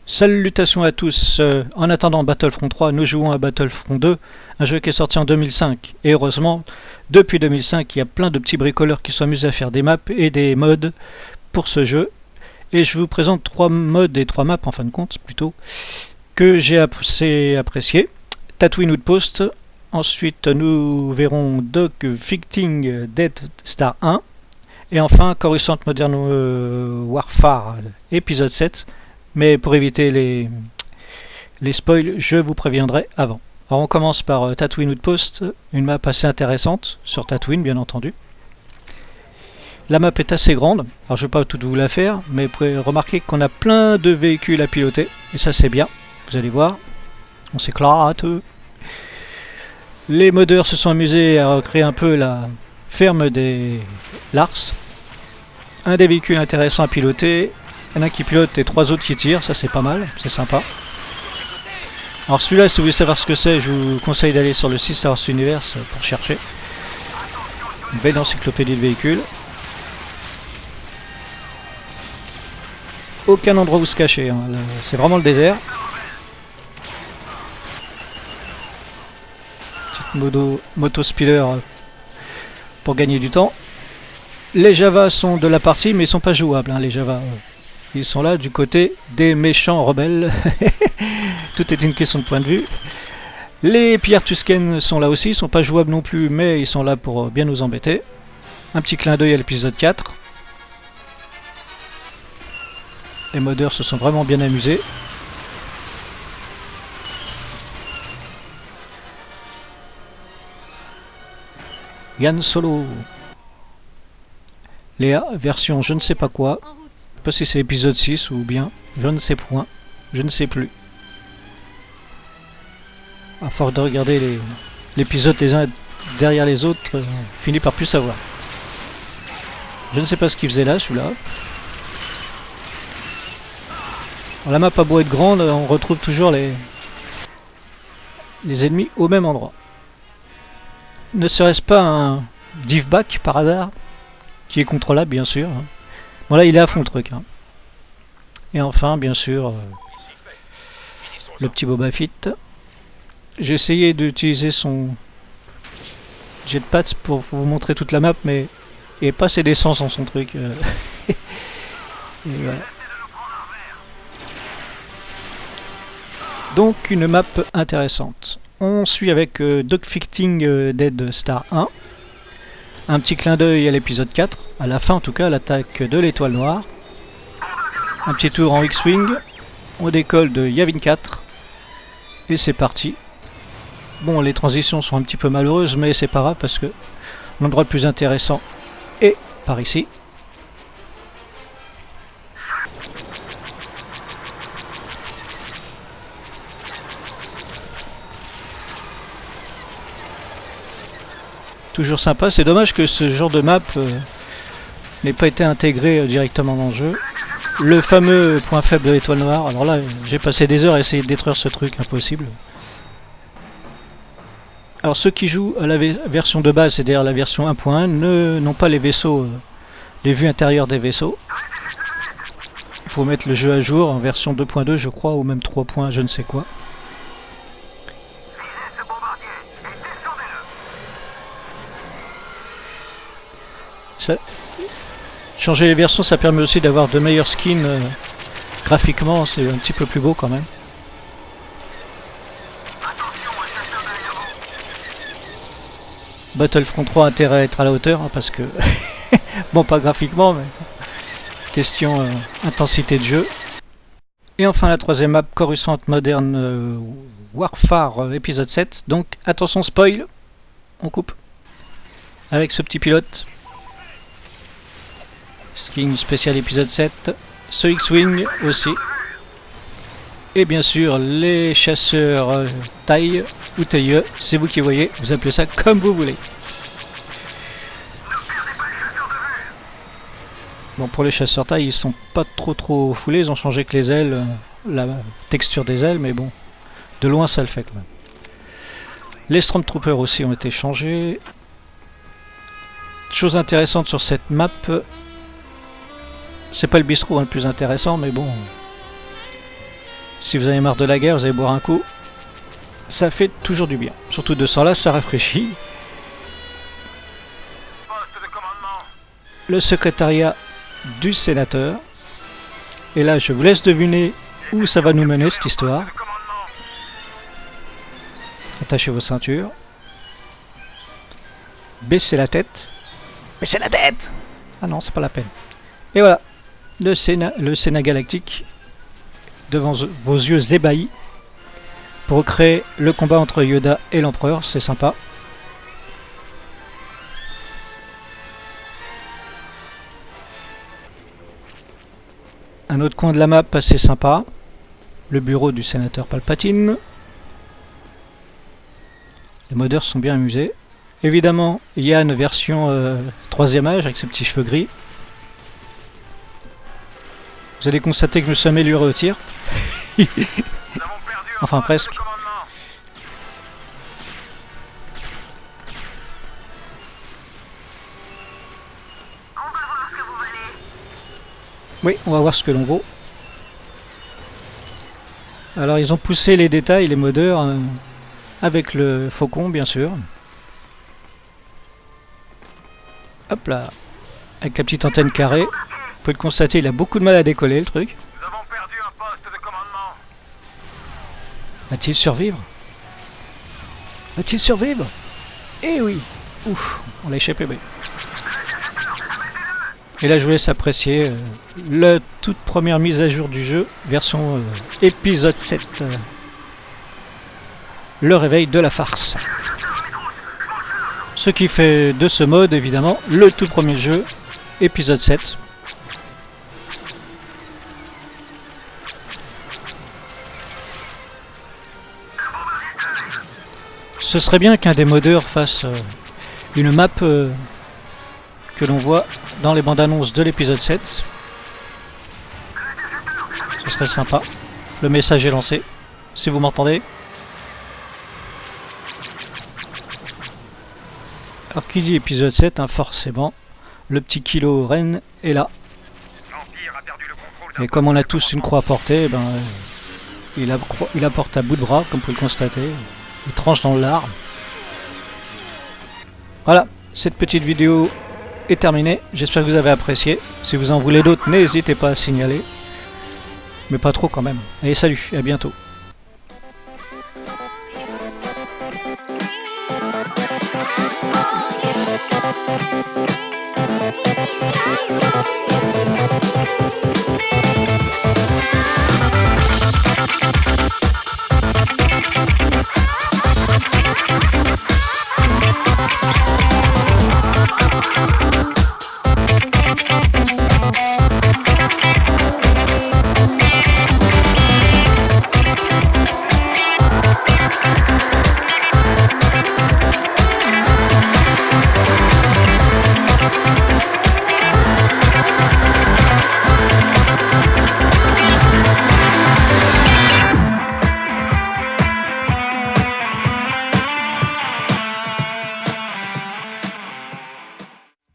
Salutations à tous, en attendant Battlefront 3, nous jouons à Battlefront 2, un jeu qui est sorti en 2005. Et heureusement, depuis 2005, il y a plein de petits bricoleurs qui sont amusés à faire des maps et des mods pour ce jeu. Et je vous présente 3 mods et 3 maps, en fin de compte, plutôt, que j'ai assez appréciés. Tatooine Outpost, ensuite nous verrons Dog Fighting Dead Star 1, et enfin Coruscant Modern Warfare, épisode 7. Mais pour éviter les spoils, je vous préviendrai avant. Alors on commence par Tatooine Outpost, une map assez intéressante, sur Tatooine bien entendu. La map est assez grande, alors je ne vais pas toute vous la faire, mais vous pouvez remarquer qu'on a plein de véhicules à piloter, et ça c'est bien, vous allez voir, on s'éclate. Les modeurs se sont amusés à recréer un peu la ferme des Lars. Un des véhicules intéressants à piloter. Il y en a un qui pilote et 3 autres qui tirent, ça c'est pas mal, c'est sympa. Alors celui-là, si vous voulez savoir ce que c'est, je vous conseille d'aller sur le site Star Wars Universe pour chercher. Une belle encyclopédie de véhicules. Aucun endroit où se cacher, hein. C'est vraiment le désert. Petite moto speeder pour gagner du temps. Les Javas sont de la partie, mais ils sont pas jouables, hein, les Javas. Ils sont là du côté des méchants rebelles. Tout est une question de point de vue. Les Pierre Tusken sont là aussi, ils sont pas jouables non plus, mais ils sont là pour bien nous embêter. Un petit clin d'œil à l'épisode 4. Les modeurs se sont vraiment bien amusés. Yann Solo. Léa, version je ne sais pas quoi. Je sais pas si c'est épisode 6 ou bien je ne sais point. Je ne sais plus. À force de regarder l'épisode les uns derrière les autres, on finit par plus savoir. Je ne sais pas ce qu'il faisait là, celui-là. La map a beau être grande, on retrouve toujours les ennemis au même endroit. Ne serait-ce pas un div-back par hasard, qui est contrôlable bien sûr. Bon là il est à fond le truc. Hein. Et enfin bien sûr le petit Boba Fett. J'ai essayé d'utiliser son jetpack pour vous montrer toute la map, mais il n'y a pas assez d'essence dans son truc. Et voilà. Donc une map intéressante. On suit avec Dogfighting Dead Star 1. Un petit clin d'œil à l'épisode 4, à la fin en tout cas, l'attaque de l'étoile noire. Un petit tour en X-Wing. On décolle de Yavin 4. Et c'est parti. Bon, les transitions sont un petit peu malheureuses, mais c'est pas grave parce que l'endroit le plus intéressant est par ici. Toujours sympa, c'est dommage que ce genre de map n'ait pas été intégré directement dans le jeu. Le fameux point faible de l'étoile noire, alors là j'ai passé des heures à essayer de détruire ce truc, impossible. Alors ceux qui jouent à la version de base, c'est-à-dire la version 1.1, n'ont pas les vaisseaux, les vues intérieures des vaisseaux. Il faut mettre le jeu à jour en version 2.2 je crois, ou même 3. Je ne sais quoi. Ça, changer les versions, ça permet aussi d'avoir de meilleurs skins graphiquement, c'est un petit peu plus beau quand même. Battlefront 3 a intérêt à être à la hauteur, hein, parce que bon, pas graphiquement, mais question intensité de jeu. Et enfin la troisième map, Coruscant Modern Warfare épisode 7. Donc attention spoil, on coupe avec ce petit pilote. Skin spécial épisode 7, ce X-Wing aussi. Et bien sûr les chasseurs taille ou tailleux, c'est vous qui voyez, vous appelez ça comme vous voulez. Bon, pour les chasseurs taille, ils sont pas trop foulés, ils ont changé que les ailes, la texture des ailes, mais bon, de loin ça le fait quand même. Les Stormtroopers aussi ont été changés. Chose intéressante sur cette map, c'est pas le bistrot le plus intéressant, mais bon, Si vous avez marre de la guerre, vous allez boire un coup. Ça fait toujours du bien. Surtout de sang là, ça rafraîchit. Le secrétariat du sénateur. Et là, je vous laisse deviner où ça va nous mener cette histoire. Attachez vos ceintures. Baissez la tête. Baissez la tête! Ah non, c'est pas la peine. Et voilà, le Sénat galactique devant vos yeux ébahis pour recréer le combat entre Yoda et l'Empereur, c'est sympa. Un autre coin de la map assez sympa, le bureau du sénateur Palpatine. Les modeurs sont bien amusés. Évidemment, il y a une version 3e âge avec ses petits cheveux gris. Vous allez constater que je me suis amélioré au tir. Enfin presque. Oui, on va voir ce que l'on vaut. Alors ils ont poussé les détails, les modeurs, avec le faucon bien sûr. Hop là, avec la petite antenne carrée. Vous pouvez le constater, il a beaucoup de mal à décoller le truc. Va-t-il survivre? Va-t-il survivre? Eh oui. Ouf, on l'a échappé, oui. Et là je vous laisse apprécier la toute première mise à jour du jeu, version épisode 7. Le réveil de la farce. Ce qui fait de ce mode évidemment le tout premier jeu, épisode 7. Ce serait bien qu'un des modeurs fasse une map que l'on voit dans les bandes annonces de l'épisode 7. Ce serait sympa. Le message est lancé, si vous m'entendez. Alors qui dit épisode 7, hein, forcément, le petit Kylo Ren est là. Et comme on a tous une croix à porter, ben, il la porte à bout de bras, comme vous pouvez le constater. Il tranche dans l'arbre. Voilà, cette petite vidéo est terminée. J'espère que vous avez apprécié. Si vous en voulez d'autres, n'hésitez pas à signaler. Mais pas trop quand même. Allez, salut, à bientôt.